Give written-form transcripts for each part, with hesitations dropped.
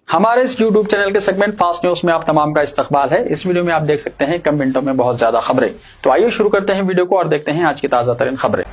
हमारे इस YouTube channel के सेगमेंट फास्ट न्यूज में आप तमाम का इस्तकबाल है। इस वीडियो में आप देख सकते हैं कम मिनटों में बहुत ज्यादा खबरें। तो आइए शुरू करते हैं वीडियो को और देखते हैं आज की ताजा तरीन खबरें।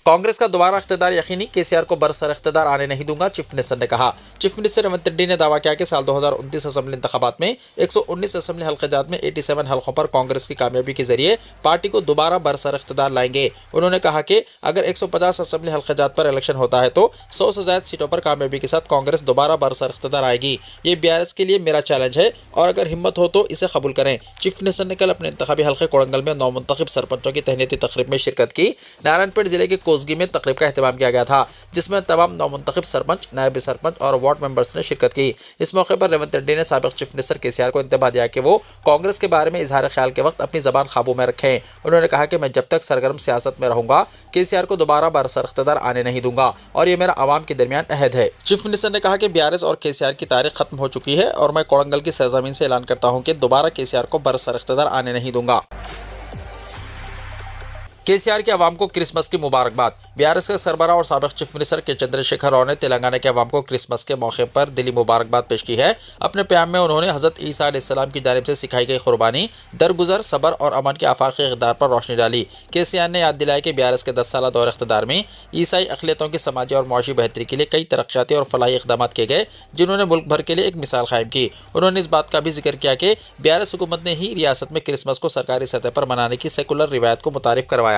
कांग्रेस का दोबारा इख्तिदार यकीनी, केसीआर को बरसर इख्तिदार आने नहीं दूंगा, चीफ मिनिस्टर ने कहा। चीफ मिनिस्टर रेवंत रेड्डी ने दावा किया कि साल 2029 असेंबली इंतखाबात में 119 असेंबली हल्क़ाजात में 87 हल्कों पर कांग्रेस की कामयाबी के जरिए पार्टी को दोबारा बरसर इख्तिदार लाएंगे। उन्होंने कहा कि अगर 150 असेंबली हल्क़ाजात पर इलेक्शन होता है तो 100 से ज्यादा सीटों पर कामयाबी के साथ कांग्रेस दोबारा बरसर इख्तिदार आएगी। ये BRS के लिए मेरा चैलेंज है और अगर हिम्मत हो तो इसे कबूल करें। चीफ मिनिस्टर ने कल अपने इंतखाबी हल्के कोड़ंगल में नौमुंतखब सरपंचों की तहनीती तकरीब में शिरकत की। नारायणपेट जिले के कोसगी में तकरीब का एहतमाम किया गया था, जिसमें तमाम नौमुंतखब सरपंच, नायब सरपंच और वार्ड मेंबर्स ने शिरकत की। इस मौके पर रेवंत रेड्डी ने साबिक चीफ मिनिस्टर केसीआर को इंतबाह दिया कि वो कांग्रेस के बारे में इजहार ख्याल के वक्त अपनी जबान काबू में रखें। उन्होंने कहा कि मैं जब तक सरगर्म सियासत में रहूंगा केसीआर को दोबारा बरसर इख्तिदार आने नहीं दूंगा और ये मेरा आवाम के दरमियान अहद है। चीफ मिनिस्टर ने कहा कि BRS और केसीआर की तारीख खत्म हो चुकी है और मैं कोड़ंगल की सरजमीन से ऐलान करता हूं कि दोबारा केसीआर को बरसर इख्तिदार आने नहीं दूंगा। केसीआर के अवाम को क्रिसमस की मुबारकबाद। BRS के सरबरा और साबिक चीफ मिनिस्टर के चंद्रशेखर राव ने तेलंगाना के अवाम को क्रिसमस के मौके पर दिली मुबारकबाद पेश की है। अपने प्याम में उन्होंने हज़रत ईसा अलैहिस्सलाम की जानिब से सिखाई गई कुर्बानी, दरगुजर, सब्र और अमन के आफाकी इक़दार पर रोशनी डाली। केसीआर ने याद दिलाया कि BRS के 10 साल दौर इख्तिदार में ईसाई अक़लियतों की समाजी और मुआशी बेहतरी के लिए कई तरक्याती और फलाही इक़दाम किए गए, जिन्होंने मुल्क भर के लिए एक मिसाल कायम की। उन्होंने इस बात का भी जिक्र किया कि BRS हुकूमत ने ही रियासत में क्रिसमस को सरकारी सतह पर मनाने की सेकुलर रिवायत को मुतारिफ करवाया।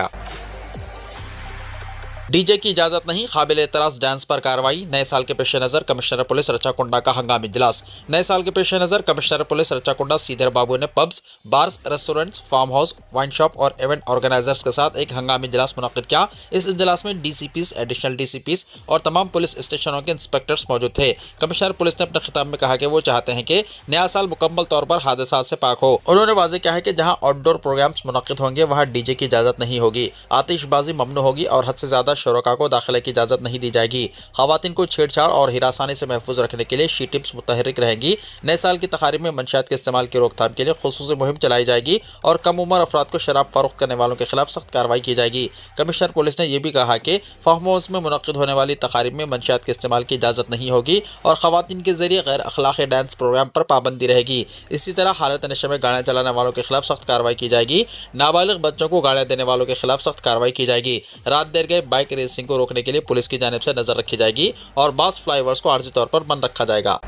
DJ की इजाजत नहीं, काबिल एतराज़ डांस पर कार्रवाई। नए साल के पेश नज़र कमिश्नर पुलिस रचाकुंडा का हंगामी इजलास। नए साल के पेश नज़र कमिश्नर पुलिस रचाकुंडा सीधर बाबू ने pubs, bars, restaurants, farm house, wine shop और इवेंट ऑर्गेनाइजर्स के साथ एक हंगामी इजलास मुनक़िद किया। इस इजलास में DCPs, एडिशनल DCPs और तमाम पुलिस स्टेशनों के इंस्पेक्टर्स मौजूद थे। कमिश्नर पुलिस ने अपने खिताब में कहा कि वो चाहते हैं कि नया साल मुकम्मल तौर पर हादसात से पाक हो। उन्होंने वाज़ेह किया है कि जहाँ आउटडोर प्रोग्राम्स मुनक़िद होंगे वहाँ DJ की इजाज़त नहीं होगी, आतिशबाजी ममनू होगी और हद से ज़्यादा शुरका को दाखिले की इजाज़त नहीं दी जाएगी। ख़वातीन को छेड़छाड़ और हिरासानी से महफूज रखने के लिए शी टिप्स मुतहर्रिक रहेंगी। नए साल की तकारीब में मंशियात के इस्तेमाल की रोकथाम के लिए खुसूसी मुहिम चलाई जाएगी और कम उम्र अफराद को शराब फरोख्त करने वालों के खिलाफ सख्त कार्रवाई की जाएगी। कमिश्नर पुलिस ने यह भी कहा कि फार्म हाउस में मुनक़िद होने वाली तकारीब में मंशियात के इस्तेमाल की इजाज़त नहीं होगी और ख़वातीन के जरिए गैर अखलाक़ी डांस प्रोग्राम पर पाबंदी रहेगी। इसी तरह हालत नशे में गाड़ियाँ चलाने वालों के खिलाफ सख्त कार्रवाई की जाएगी। नाबालिग बच्चों को गाड़ियाँ देने वालों के खिलाफ सख्त कार्रवाई की जाएगी। रात देर गए बाइक रेसिंग को रोकने के लिए पुलिस की जानिब से नजर रखी जाएगी और बास फ्लाईओवर्स को आर्जी तौर पर बंद रखा जाएगा।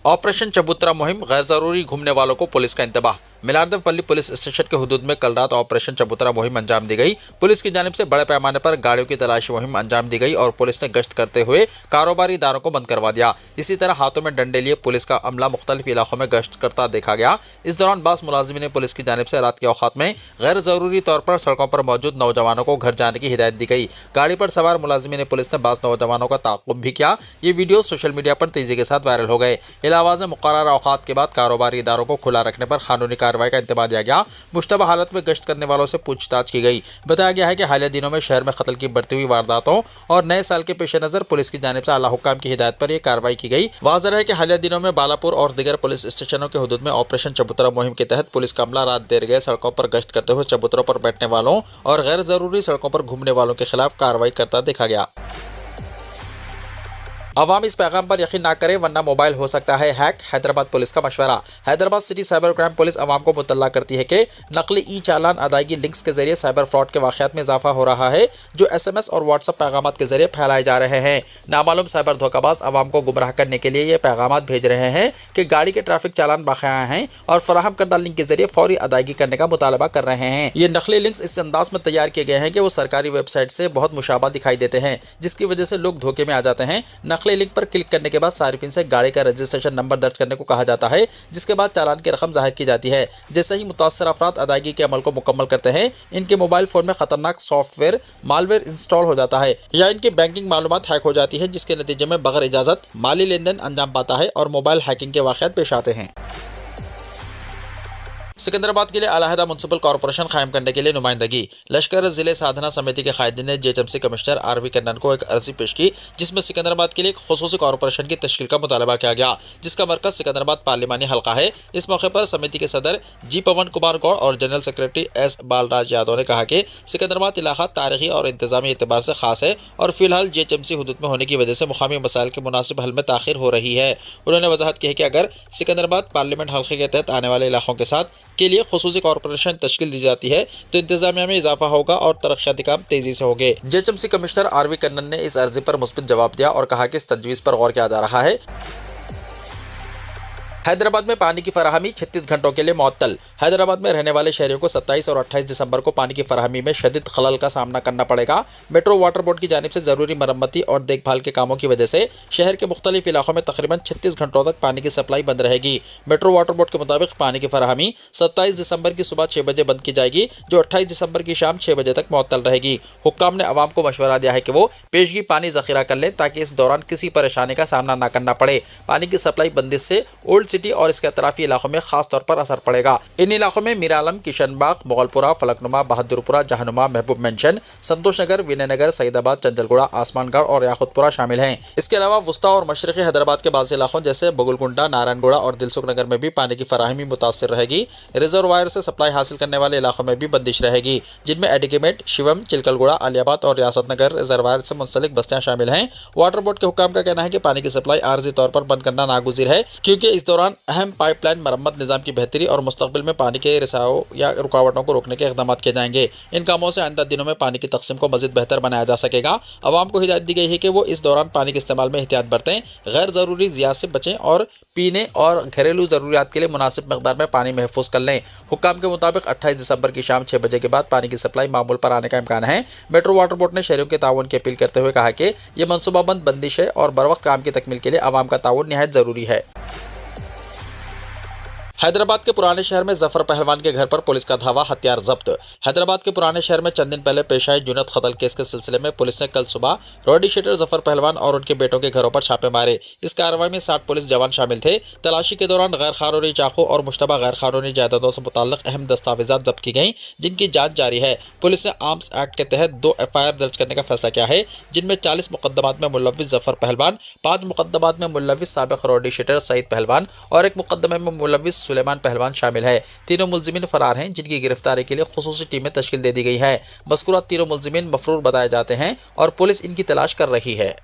ऑपरेशन चबूतरा मुहिम, गैर जरूरी घूमने वालों को पुलिस का इंतबाह। मिलारदेवपल्ली पुलिस स्टेशन के हुदूद में कल रात ऑपरेशन चबूतरा मुहिम अंजाम दी गई। पुलिस की जानिब से बड़े पैमाने पर गाड़ियों की तलाशी मुहिम अंजाम दी गई और पुलिस ने गश्त करते हुए कारोबारी इदारों को बंद करवा दिया। इसी तरह हाथों में डंडे लिए पुलिस का अमला मुख्तलिफ इलाकों में गश्त करता देखा गया। इस दौरान बास मुलाजिमीन ने पुलिस की जानिब से रात के औकात में गैर जरूरी तौर पर सड़कों पर मौजूद नौजवानों को घर जाने की हिदायत दी गई। गाड़ी पर सवार मुलाजिमीन पुलिस ने बास नौजवानों का ताक़ुब भी किया। ये वीडियो सोशल मीडिया पर तेजी के साथ वायरल हो गए। इलाहाबाद में मुक़र्रर औकात के बाद कारोबारी इदारों को खुला रखने पर कानूनी कार्रवाई का इंतबाह दिया गया। मुश्तबा हालत में गश्त करने वालों से पूछताछ की गई। बताया गया है कि हालिया दिनों में शहर में कत्ल की बढ़ती हुई वारदातों और नए साल के पेश नज़र पुलिस की जानिब से आला हुक्काम की हिदायत पर यह कार्रवाई की गई। वाज़ेह है कि हालिया दिनों में बालापुर और दीगर पुलिस स्टेशनों के हुदूद में ऑपरेशन चबूतरा मुहिम के तहत पुलिस का अमला रात देर गए सड़कों पर गश्त करते हुए चबूतरों पर बैठने वालों और गैर जरूरी सड़कों पर घूमने वालों के खिलाफ कार्रवाई करता देखा गया। अवाम इस पैगाम पर यकीन ना करें वरना मोबाइल हो सकता है हैक, हैदराबाद पुलिस का मशवरा। Hyderabad city cyber crime police अवाम को मुतल्ला करती है कि नकली चालान अदायगी लिंक्स के जरिए साइबर फ्रॉड के वाक़यात में इजाफा हो रहा है, जो SMS और व्हाट्सएप पैगाम के जरिए फैलाए जा रहे हैं। नामालूम साइबर धोखाबाज अवाम को गुमराह करने के लिए ये पैगाम भेज रहे हैं कि गाड़ी के ट्रैफिक चालान बकाया हैं और फराहम करदा लिंक के जरिए फौरी अदायगी करने का मुतालबा कर रहे हैं। ये नकली लिंक्स इस अंदाज में तैयार किए गए हैं कि वो सरकारी वेबसाइट से बहुत मुशाबा दिखाई देते हैं, जिसकी वजह से लोग धोखे में आ जाते हैं। नकली लिंक पर क्लिक करने के बाद सारिफिन से गाड़ी का रजिस्ट्रेशन नंबर दर्ज करने को कहा जाता है, जिसके बाद चालान की रकम जाहिर की जाती है। जैसे ही मुतासर अफराद अदायगी के अमल को मुकम्मल करते हैं, इनके मोबाइल फोन में खतरनाक सॉफ्टवेयर मालवेयर इंस्टॉल हो जाता है या इनकी बैंकिंग मालूमात हैक हो जाती है, जिसके नतीजे में बगैर इजाजत माली लेन देन अंजाम पाता है और मोबाइल हैकिंग के वाक़यात पेश आते हैं। सिकंदराबाद के लिए अलहदा म्युनिसिपल कॉर्पोरेशन कायम करने के लिए नुमाइंदगी। लश्कर जिले साधना समिति के कायदीन ने जेएचएमसी कमिश्नर आरवी कन्नन को एक अर्जी पेश की, जिसमें सिकंदराबाद के लिए एक खुसूसी कॉर्पोरेशन की तश्कील का मुतालबा किया गया, जिसका मरकज सिकंदराबाद पार्लिमानी हल्का है। इस मौके पर समिति के सदर जी पवन कुमार गौड़ और general secretary S Balraj Yadav ने कहा कि सिकंदराबाद इलाका तारीखी और इंतजामी एतबार से खास है और फिलहाल जेएचएमसी हुदूद में होने की वजह से मुकामी मसाइल के मुनासिब हल में ताखिर हो रही है। उन्होंने वजाहत की है कि अगर सिकंदराबाद पार्लियामेंट हल्के के तहत आने वाले इलाकों के साथ के लिए खुसूसी कॉर्पोरेशन तश्कील दी जाती है तो इंतजामिया में इजाफा होगा और तरक्याती काम तेजी से होंगे। जेएचएमसी कमिश्नर आरवी कन्नन ने इस अर्जी पर मुस्बित जवाब दिया और कहा कि इस तजवीज़ पर गौर किया जा रहा है। हैदराबाद में पानी की फराहमी 36 घंटों के लिए मुअत्तल। हैदराबाद में रहने वाले शहरियों को 27 और 28 दिसंबर को पानी की फराहमी में शदीद खलल का सामना करना पड़ेगा। मेट्रो वाटर बोर्ड की जानिब से ज़रूरी मरम्मती और देखभाल के कामों की वजह से शहर के मुख्तलिफ इलाकों में तकरीबन 36 घंटों तक पानी की सप्लाई बंद रहेगी। मेट्रो वाटर बोर्ड के मुताबिक पानी की फराहमी 27 दिसंबर की सुबह 6 बजे बंद की जाएगी, जो 28 दिसंबर की शाम 6 बजे तक मुअत्तल रहेगी। हुक्काम ने अवाम को मशवरा दिया है कि वो पेशगी पानी ज़ख़ीरा कर लें ताकि इस दौरान किसी परेशानी का सामना न करना पड़े। पानी की सप्लाई बंदिश से ओल्ड सिटी और इसके अतराफी इलाकों में खास तौर पर असर पड़ेगा। इन इलाकों में मीर आलम, किशनबाग, मोगलपुरा, फलकनुमा, बहादुरपुरा, जहानुमा, महबूब मेंशन, संतोष नगर, विनयनगर, सईदाबाद, चंचलगुड़ा, आसमानगढ़ और याकुतपुरा शामिल हैं। इसके अलावा वुस्ता और मशरक़ी हैदराबाद के बाज़ इलाकों जैसे बगुलकुंडा, नारायणगुड़ा और दिलसुख नगर में भी पानी की फराहमी मुतासिर रहेगी। रिजर्वायर से सप्लाई हासिल करने वाले इलाकों में भी बंदिश रहेगी, जिनमें एडिकेमेट, शिवम, चिलकलगुड़ा, आलियाबाद और रियासत नगर रिजर्वायर से मुंसलिक बस्तियां शामिल हैं। वाटर बोर्ड के हुक्काम का कहना है कि पानी की सप्लाई आर्जी तौर पर बंद करना नागुज़ीर है, क्योंकि इस दौरान अहम पाइपलाइन मरम्मत निज़ाम की बेहतरी और मुस्तकबिल में पानी के रिसाव या रुकावटों को रोकने के इक़दाम किए जाएंगे। इन कामों से आइंदा दिनों में पानी की तकसीम को मज़ीद बेहतर बनाया जा सकेगा। अवाम को हिदायत दी गई है कि वो इस दौरान पानी के इस्तेमाल में एहतियात बरतें, गैर ज़रूरी ज़िया से बचें और पीने और घरेलू ज़रूरियात के लिए मुनासिब मकदार में पानी महफूज कर लें। हुक्काम के मुताबिक 28 दिसंबर की शाम 6 बजे के बाद पानी की सप्लाई मामूल पर आने का इम्कान है। मेट्रो वाटर बोर्ड ने शहरियों के ताउन की अपील करते हुए कहा कि यह मनसूबाबंद बंदिश है और बर वक्त काम की तकमील के लिए अवाम का ताउन निहायत ज़रूरी है। हैदराबाद के पुराने शहर में जफर पहलवान के घर पर पुलिस का धावा, हथियार जब्त। हैदराबाद के पुराने शहर में चंद दिन पहले पेश आए जुनैद कत्ल केस के सिलसिले में पुलिस ने कल सुबह रॉडी शीटर जफर पहलवान और उनके बेटों के घरों पर छापे मारे। इस कार्रवाई में 60 पुलिस जवान शामिल थे। तलाशी के दौरान गैर कानूनी चाकू और मुश्तबा गैर कानूनी जायदादों से मुताल्लिक अहम दस्तावेजात जब्त की गई, जिनकी जाँच जारी है। पुलिस ने आर्म्स एक्ट के तहत 2 FIR दर्ज करने का फैसला किया है, जिनमें 40 मुकदमात में मुलव्विस जफर पहलवान, 5 मुकदमात में मुलव्विस साबिक रॉडी शीटर सईद पहलवान और 1 मुकदमे में मुलव्विस सुलेमान पहलवान शामिल है। तीनों मुलजिमीन फरार हैं, जिनकी गिरफ्तारी के लिए खुसूसी टीमें तश्कील दे दी गई है। मज़कूरा तीनों मुलजिमीन मफरूर बताए जाते हैं और पुलिस इनकी तलाश कर रही है।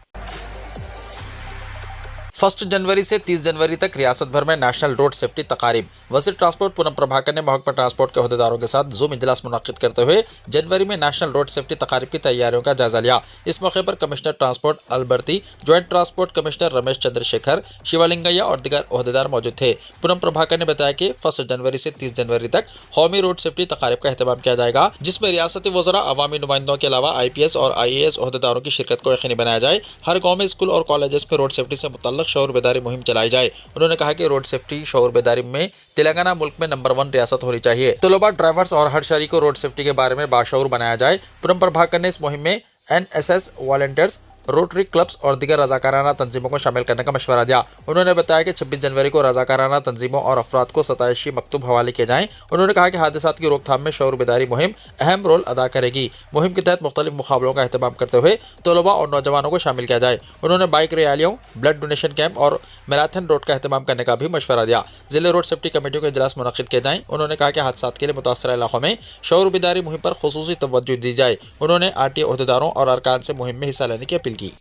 1 जनवरी से 30 जनवरी तक रियासत भर में नेशनल रोड सेफ्टी तकारीब। वज़ीर ट्रांसपोर्ट पूनम प्रभाकर ने महकमा ट्रांसपोर्ट के अहदेदारों के साथ जूम इजलास मुनक्किद करते हुए जनवरी में नेशनल रोड सेफ्टी तकारीब की तैयारियों का जायजा लिया। इस मौके पर कमिश्नर ट्रांसपोर्ट अलबर्ती, joint transport commissioner Ramesh Chandrashekhar, Shivalingaiah और दीगर अहदेदार मौजूद थे। पूनम प्रभाकर ने बताया कि 1 जनवरी से 30 जनवरी तक कौमी रोड सेफ्टी तकारीब का एहतमाम किया जाएगा, जिसमें रियासती वज़रा, अवामी नुमाइंदों के अलावा IPS और IAS अहदेदारों की शिरकत को यकीनी बनाया जाए। हर गाँव में स्कूल और कॉलेजेस में रोड सेफ्टी से मुतल्लिक शऊर बेदारी मुहिम चलाई जाए। उन्होंने कहा कि रोड सेफ्टी शऊर बेदारी में तेलंगाना मुल्क में नंबर 1 रियासत होनी चाहिए। तलबा, ड्राइवर्स और हर शहरी को रोड सेफ्टी के बारे में बाशऊर बनाया जाए। पूनम प्रभाकर ने इस मुहिम में NSS वॉलंटियर्स, रोटरी क्लब्स और दीगर रजाकाराना तंजीमों को शामिल करने का मशवरा दिया। उन्होंने बताया कि 26 जनवरी को रजाकाराना तंजीमों और अफराद को सताइशी मकतूब हवाले किए जाएँ। उन्होंने कहा कि हादसात की रोकथाम में शऊर बेदारी मुहिम अहम रोल अदा करेगी। मुहिम के तहत मुख्तलिफ मुकाबलों का एहतमाम करते हुए तलबा और नौजवानों को शामिल किया जाए। उन्होंने बाइक रैलियों, ब्लड डोनेशन कैंप और मैराथन रोड का एहतमाम करने का भी मशवरा दिया। जिले रोड सेफ्टी कमेटियों के इजलास मुनक्किद किए जाएँ। उन्होंने कहा कि हादसात के लिए मुतासरा इलाकों में शऊर बेदारी मुहिम पर खुसूसी तवज्जो दी जाए। उन्होंने RTO अहदेदारों और अरकान से मुहिम में हिस्सा लेने की अपील की।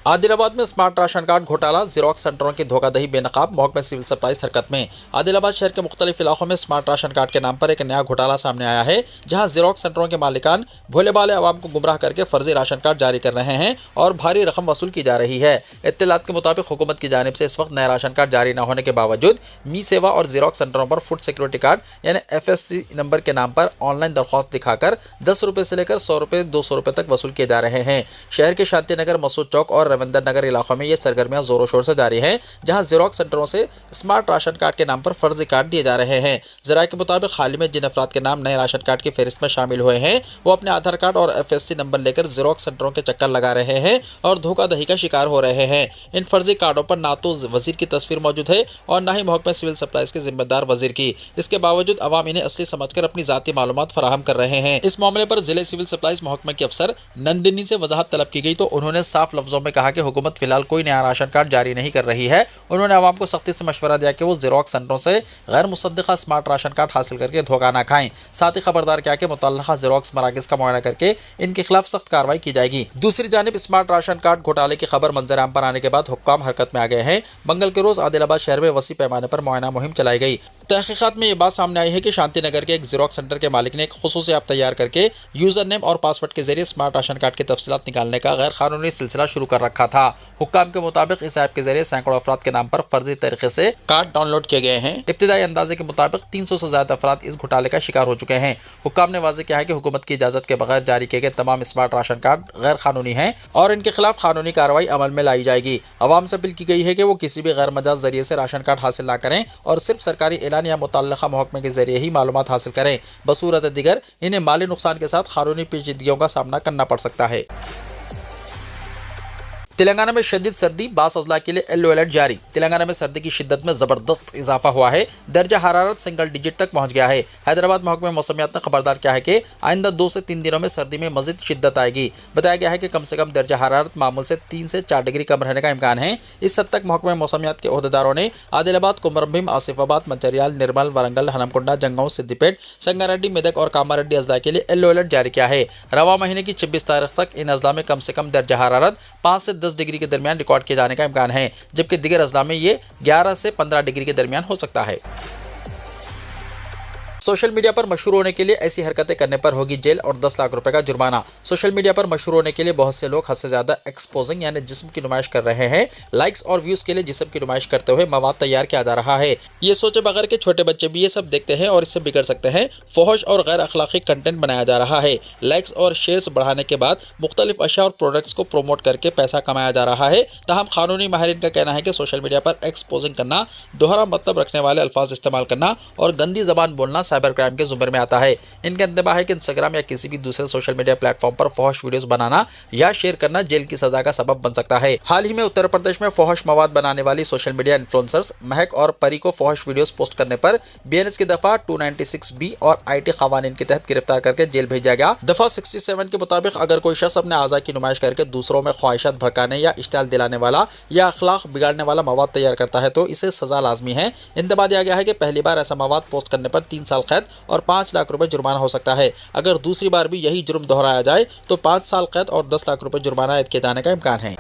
आदिलाबाद में स्मार्ट राशन कार्ड घोटाला, ज़ेरॉक्स सेंटरों की धोखाधड़ी बेनकाब, महकमा सिविल सप्लाईज हरकत में। आदिलाबाद शहर के मुख्तलिफ इलाकों में स्मार्ट राशन कार्ड के नाम पर एक नया घोटाला सामने आया है, जहां ज़ेरॉक्स सेंटरों के मालिकान भोले भाले आवाम को गुमराह करके फर्जी राशन कार्ड जारी कर रहे हैं और भारी रकम वसूल की जा रही है। इत्तलात के मुताबिक हुकूमत की जानिब से इस वक्त नया राशन कार्ड जारी न होने के बावजूद मी सेवा और ज़ेरॉक्स सेंटरों पर फूड सिक्योरिटी कार्ड यानी FSC नंबर के नाम पर ऑनलाइन दरख्वास्त दिखाकर 10 रुपये से लेकर 100 रुपये, 200 रुपये तक वसूल किए जा रहे हैं। शहर के शांति नगर, मसूद चौक और रविंद्र नगर इलाकों में ये सरगर्मियां जोरों शोर से जारी हैं, जहां जेरोक्स सेंटरों से स्मार्ट राशन कार्ड के नाम पर फर्जी कार्ड दिए जा रहे हैं। जराये के मुताबिक हाल ही में जिन अफराद के नाम नए राशन कार्ड की फहरिस्त में शामिल हुए हैं, वो अपने आधार कार्ड और FSC नंबर लेकर जेरोक्स सेंटरों के चक्कर लगा रहे हैं और धोखाधड़ी का शिकार हो रहे हैं। इन फर्जी कार्डों पर ना तो वजीर की तस्वीर मौजूद है और ना ही महकमा सिविल सप्लाईज के जिम्मेदार वजीर की। इसके बावजूद अवाम इन्हें असली समझकर अपनी जाती मालूमात फराहम कर रहे हैं। इस मामले पर जिले सिविल सप्लाईज महकमा के अफसर नंदिनी से वजाहत तलब की गई तो उन्होंने साफ लफ्जों में कहा कि हुकूमत फिलहाल कोई नया राशन कार्ड जारी नहीं कर रही है। उन्होंने अवाम को सख्ती से मशवरा दिया कि वो जेरोक्स सेंटरों से गैर मुसद्दिका स्मार्ट राशन कार्ड हासिल करके धोखा न खाएं। साथ ही खबरदार किया कि मुतल्लिका जेरोक्स मराकज़ का मुआयना करके इनके खिलाफ सख्त कार्रवाई की जाएगी। दूसरी जानिब स्मार्ट राशन कार्ड घोटाले की खबर मंजर आम पर आने के बाद हुक्काम हरकत में आ गए हैं। मंगल के रोज आदिलाबाद शहर में वसी पैमाने पर मुआयना मुहिम चलाई गई। तहकीकात में ये बात सामने आई है कि शांतिनगर के एक जेरोक्स सेंटर के मालिक ने एक खुसूसी ऐप तैयार करके यूजर नेम और पासवर्ड के जरिए स्मार्ट राशन कार्ड की तफसीलात निकालने का गैर कानूनी सिलसिला शुरू कर रखा था। हुक्काम के मुताबिक इस ऐप के जरिए सैकड़ों अफराद के नाम पर फर्जी तरीके से कार्ड डाउनलोड किए गए हैं। इब्तिदाई अंदाजे के मुताबिक 300 से ज्यादा अफराद इस घोटाले का शिकार हो चुके हैं। हुक्काम ने वाज़ेह किया है कि हुकूमत की इजाजत के बगैर जारी किए गए तमाम स्मार्ट राशन कार्ड गैर कानूनी हैं और इनके खिलाफ कानूनी कार्रवाई अमल में लाई जाएगी। अवाम से अपील की गई है कि वो किसी भी गैर मजाज जरिए से राशन कार्ड हासिल न करें और सिर्फ सरकारी ऐलान या मुतल्लिका महकमे के जरिए ही मालूमात हासिल करें। बसूरत दिगर इन्हें माली नुकसान के साथ कानूनी पेचीदगियों का सामना करना पड़ सकता है। तेलंगाना में शदीद सर्दी, 22 अजला के लिए येलो अलर्ट जारी। तेलंगाना में सर्दी की शिद्दत में जबरदस्त इजाफा हुआ है। दर्जा हरारत सिंगल डिजिट तक पहुंच गया है। हैदराबाद महकमे मौसमियात ने खबरदार किया है कि आइंदा 2 से 3 दिनों में सर्दी में मजीद शिद्दत आएगी। बताया गया है कि कम से कम दर्जा हरारत मामूल से 3 से 4 डिग्री कम रहने का इम्कान है। इस हद तक महकमे मौसमियात के ओहदेदारों ने आदिलाबाद, कुमरभीम, आसिफाबाद, मंचरियाल, निर्मल, वरंगल, हनमकुंडा, जंगांव, सिद्दीपेट, संगारेड्डी, मेदक और कामारेड्डी अजला के लिए येलो अलर्ट जारी किया है। रवा महीने की 26 तारीख तक इन अजला में कम से कम दर्जा हरारत 5 से 10 डिग्री के दरमियान रिकॉर्ड किए जाने का इम्कान है, जबकि दिगर अजला में ये 11 से 15 डिग्री के दरमियान हो सकता है। सोशल मीडिया पर मशहूर होने के लिए ऐसी हरकतें करने पर होगी जेल और 10 लाख रुपए का जुर्माना। सोशल मीडिया पर मशहूर होने के लिए बहुत से लोग हद से ज्यादा एक्सपोजिंग यानी जिस्म की नुमाइश कर रहे हैं। लाइक्स और व्यूज के लिए जिस्म की नुमाइश करते हुए मवाद तैयार किया जा रहा है। ये सोचे बगैर के छोटे बच्चे भी ये सब देखते हैं और इससे बिगड़ सकते हैं। फौहश और गैर अखलाकी कंटेंट बनाया जा रहा है। लाइक्स और शेयर्स बढ़ाने के बाद मुख्तलिफ अशिया और प्रोडक्ट्स को प्रोमोट करके पैसा कमाया जा रहा है। तहम कानूनी माहिरीन का कहना है कि सोशल मीडिया पर एक्सपोजिंग करना, दोहरा मतलब रखने वाले अल्फाज इस्तेमाल करना और गंदी जबान बोलना साइबर क्राइम के जुम्रे में आता है। इनका इंतबा है कि इंस्टाग्राम या किसी भी दूसरे सोशल मीडिया प्लेटफॉर्म पर फौहश वीडियोस बनाना या शेयर करना जेल की सजा का सबब बन सकता है। हाल ही में उत्तर प्रदेश में फौहश मवाद बनाने वाली सोशल मीडिया इन्फ्लुएंसर्स महक और परी को फौहश वीडियोस पोस्ट करने पर BNS की दफा 296B और IT कवानीन के तहत गिरफ्तार करके जेल भेजा गया। दफा 67 के मुताबिक अगर कोई शख्स अपने आज़ा की नुमाइश करके दूसरों में ख्वाहिशात भड़काने या इश्ताल दिलाने वाला या अखलाक बिगाड़ने वाला मवाद तैयार करता है तो इसे सजा लाजमी है। इंतबा दिया गया है कि पहली बार ऐसा मवाद पोस्ट करने पर 3 साल कैद और 5 लाख रुपए जुर्माना हो सकता है। अगर दूसरी बार भी यही जुर्म दोहराया जाए तो 5 साल कैद और 10 लाख रुपए जुर्माना ऐद किए जाने का इम्कान है।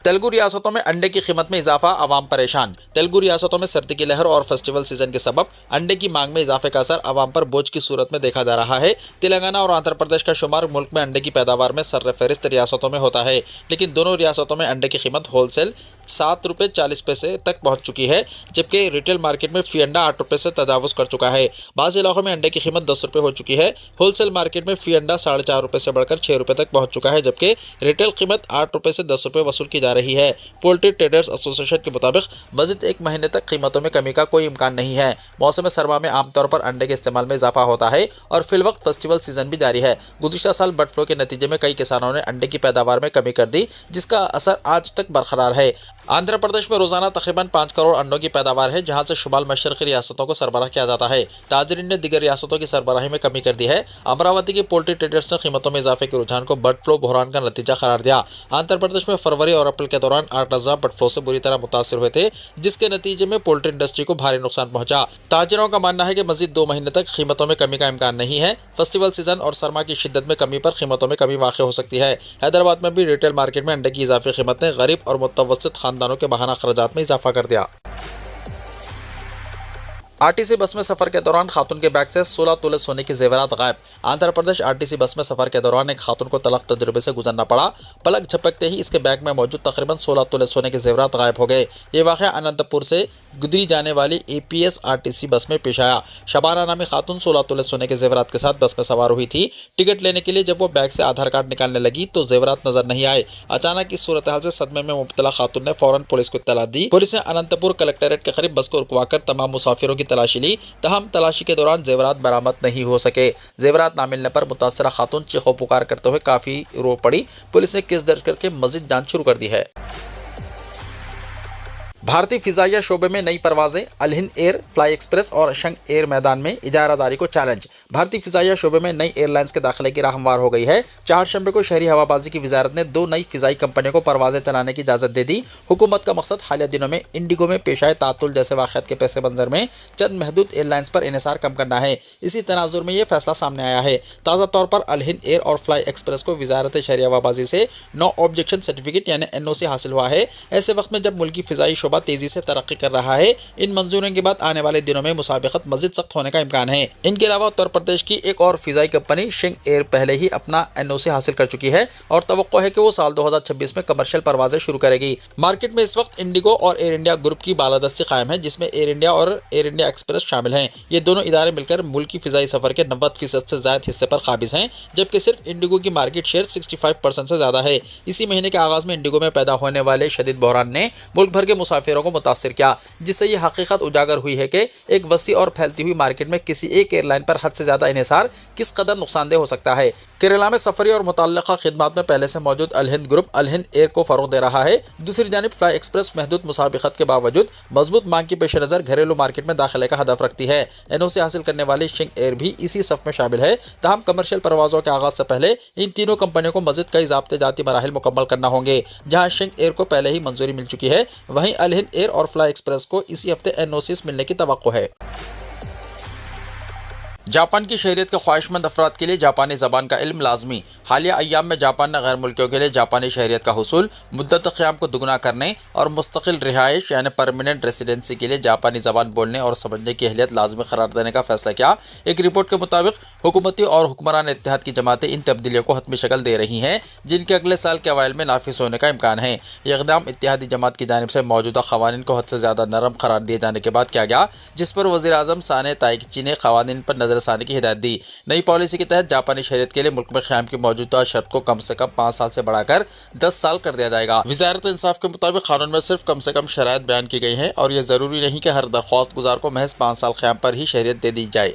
तेलुगु रियासतों में अंडे की कीमत में इजाफा, अवाम परेशान। तेलुगु रियासतों में सर्दी की लहर और फेस्टिवल सीजन के सबब अंडे की मांग में इजाफे का असर अवाम पर बोझ की सूरत में देखा जा रहा है। तेलंगाना और आंध्र प्रदेश का शुमार मुल्क में अंडे की पैदावार में सर्रफहरिस्त रियासतों में होता है, लेकिन दोनों रियासतों में अंडे की कीमत होलसेल 7 रुपये 40 पैसे तक पहुंच चुकी है, जबकि रिटेल मार्केट में फी अंडा 8 रुपये से तजावुज कर चुका है। बाज़ इलाकों में अंडे की कीमत 10 रुपये हो चुकी है। होलसेल मार्केट में फी अंडा 4.5 रुपये से बढ़कर 6 रुपये तक पहुंच चुका है, जबकि रिटेल कीमत 8 रुपये से 10 रुपये वसूल की जा रही है। पोल्ट्री ट्रेडर्स एसोसिएशन के मुताबिक मज़ीद 1 महीने तक कीमतों में कमी का कोई इम्कान नहीं है। मौसम सरमा में आमतौर पर अंडे के इस्तेमाल में इजाफा होता है और फिलवक्त फेस्टिवल सीजन भी जारी है। गुज़िश्ता साल बर्ड फ्लू के नतीजे में कई किसानों ने अंडे की पैदावार में कमी कर दी, जिसका असर आज तक बरकरार है। आंध्र प्रदेश में रोजाना तकरीबन 5 करोड़ अंडों की पैदावार है, जहां से शुमाल मशरक़ी रियासतों को सरबराह किया जाता है। ताजरीन ने दीगर रियासतों की सरबराही में कमी कर दी है। अमरावती की पोल्ट्री ट्रेडर्स ने कीमतों में इजाफे के रुझान को बर्ड फ्लू बहरान का नतीजा करार दिया। आंध्र प्रदेश में फरवरी और अप्रैल के दौरान 8 अज़ला बर्ड फ्लू से बुरी तरह मुतासिर हुए थे, जिसके नतीजे में पोल्ट्री इंडस्ट्री को भारी नुकसान पहुंचा। ताजरों का मानना है कि मजीद 2 महीने तक कीमतों में कमी का इम्कान नहीं है। फेस्टिवल सीजन और सरमा की शिद्दत में कमी पर कीमतों में कमी वाक़ हो सकती है। हैदराबाद में भी रिटेल मार्केट में अंडे की इजाफी कीमत ने गरीब और मुतवस्सित खानदानों के बहाना खर्चात में इजाफा कर दिया। आरटीसी बस में सफर के दौरान खातून के बैग से 16 तोले सोने के जेवरात गायब। आंध्र प्रदेश आरटीसी बस में सफर के दौरान एक खातून को तलख तजुर्बे से गुजरना पड़ा। पलक झपकते ही इसके बैग में मौजूद तकरीबन 16 तोले सोने के जेवरात गायब हो गए। ये वाक़या अनंतपुर से गुजरी जाने वाली APSRTC बस में पेश आया। शबाना नामी खातून 16 तोले सोने के जेवरात के साथ बस में सवार हुई थी। टिकट लेने के लिए जब वो बैग से आधार कार्ड निकालने लगी तो जेवरात नजर नहीं आए। अचानक इस सूरत हाल से सदमे में मुब्तला खातून ने फौरन पुलिस को इत्तला दी। पुलिस ने अनंतपुर कलेक्टेरेट के करीब बस को रुकवाकर तमाम मुसाफिरों की तलाशी ली, तहम तलाशी के दौरान जेवरात बरामद नहीं हो सके। जेवरात ना मिलने पर मुतासरा खातून चीखो पुकार करते हुए काफी रो पड़ी। पुलिस ने केस दर्ज करके मजीद जांच शुरू कर दी है। भारतीय फिजाइया शोबे में नई परवाजें, अल हिंद एयर, फ्लाई एक्सप्रेस और शंग एयर मैदान में इजारादारी को चैलेंज। भारतीय फिजाइया शोबे में नई एयरलाइंस के दाखिले की राह हमवार हो गई है। चारशंबे को शहरी हवाबाजी की वजारत ने 2 नई फिजाई कंपनियों को परवाजें चलाने की इजाजत दे दी। हुकूमत का मकसद हालिया दिनों में इंडिगो में पेश आए तातुल जैसे वाक़यात के पैसे मंजर में चंद महदूद एयरलाइंस पर इन्हिसार कम करना है। इसी तनाजुर में यह फैसला सामने आया है। ताज़ा तौर पर अल हिंद एयर और फ्लाई एक्सप्रेस को वजारत शहरी हवाबाजी से नो ऑब्जेक्शन सर्टिफिकेट यानी NOC हासिल हुआ है। ऐसे वक्त में जब मुल्की फिजाई शोबा तेजी से तरक्की कर रहा है, इन मंजूरियों के बाद आने वाले दिनों में मुसाबिकत मजीद सख्त होने का इम्कान है। इनके अलावा उत्तर प्रदेश की एक और फिजाई कंपनी शिंग एयर पहले ही अपना NOC हासिल कर चुकी है और तवक्को है कि वो साल 2026 में कमर्शियल परवाजें शुरू करेगी। मार्केट में इस वक्त इंडिगो और एयर इंडिया ग्रुप की बालादस्ती कायम है, जिसमें एयर इंडिया और एयर इंडिया एक्सप्रेस शामिल हैं। ये दोनों इदारे मिलकर मुल्की फिजाई सफर के 90% से ज्यादा हिस्से पर काबिज हैं, जबकि सिर्फ इंडिगो की मार्केट शेयर 65% से ज्यादा है। इसी महीने के आगाज में इंडिगो में पैदा होने वाले शदीद बहरान ने मुल्क भर के मुसाफिरों को मुतासिर किया, जिससे यह हकीकत उजागर हुई है कि एक वसी और फैलती हुई मार्केट में किसी एक एयरलाइन पर हद से ज्यादा इन्हिसार किस कदर नुकसानदेह हो सकता है। केरला में सफरी और मुतल्लिका खिदमात में पहले से मौजूद अल हिंद ग्रुप अल हिंद एयर को फरोग दे रहा है। दूसरी जानिब फ्लाई एक्सप्रेस महदूद मुसाबिकत के बावजूद मजबूत मांग की पेश नज़र घरेलू मार्केट में दाखिले का हदफ रखती है। NOC हासिल करने वाली शिंग एयर भी इसी सफ में शामिल है। तहम कमर्शियल परवाजों के आगाज से पहले इन तीनों कंपनियों को मजीद कई ज़ाब्ते जाती मराहिल मुकम्मल करना होंगे। जहाँ शिंग एयर को पहले ही मंजूरी मिल चुकी है, वहीं अल हिंद एयर और फ्लाई एक्सप्रेस को इसी हफ्ते NOCs मिलने की तवक्को है। जापान की शहरियत के ख्वाहिशमंद अफराद के लिए जापानी ज़बान का इल्म लाजमी। हालिया अय्याम में जापान ने गैर मुल्कियों के लिए जापानी शहरियत का हुसूल, मुद्दत क़याम को दुगना करने और मुस्तकिल रिहाइश यानी परमानेंट रेसिडेंसी के लिए जापानी ज़बान बोलने और समझने की अहलियत लाजमी करार देने का फैसला किया। एक रिपोर्ट के मुताबिक हुकूमती और हुक्मरान इत्तेहाद की जमातें इन तब्दीलियों को हतमी शक्ल दे रही हैं, जिनके अगले साल के अवाइल में नाफिज होने का इम्कान है। यह इक़दाम इत्तेहादी जमात की जानिब से मौजूदा क़वानीन को हद से ज़्यादा नरम करार दिए जाने के बाद किया गया, जिस पर वज़ीर आज़म साने ताइकी ने क़वानीन पर नज़रसानी की हिदायत दी। नई पॉलिसी के तहत जापानी शहरियत के लिए मुल्क में क़याम की मौजूदा शर्त को कम से कम 5 साल से बढ़ाकर 10 साल कर दिया जाएगा। वज़ारत इंसाफ के मुताबिक कानून में सिर्फ कम से कम शराइत बयान की गई हैं और यह ज़रूरी नहीं कि हर दरख्वास्त गुजार को महज 5 साल क़याम पर ही शहरियत दे दी जाए।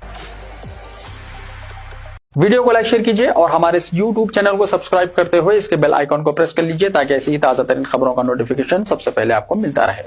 वीडियो को लाइक शेयर कीजिए और हमारे इस YouTube चैनल को सब्सक्राइब करते हुए इसके बेल आइकॉन को प्रेस कर लीजिए ताकि ऐसी ही ताज़ा तरीन खबरों का नोटिफिकेशन सबसे पहले आपको मिलता रहे।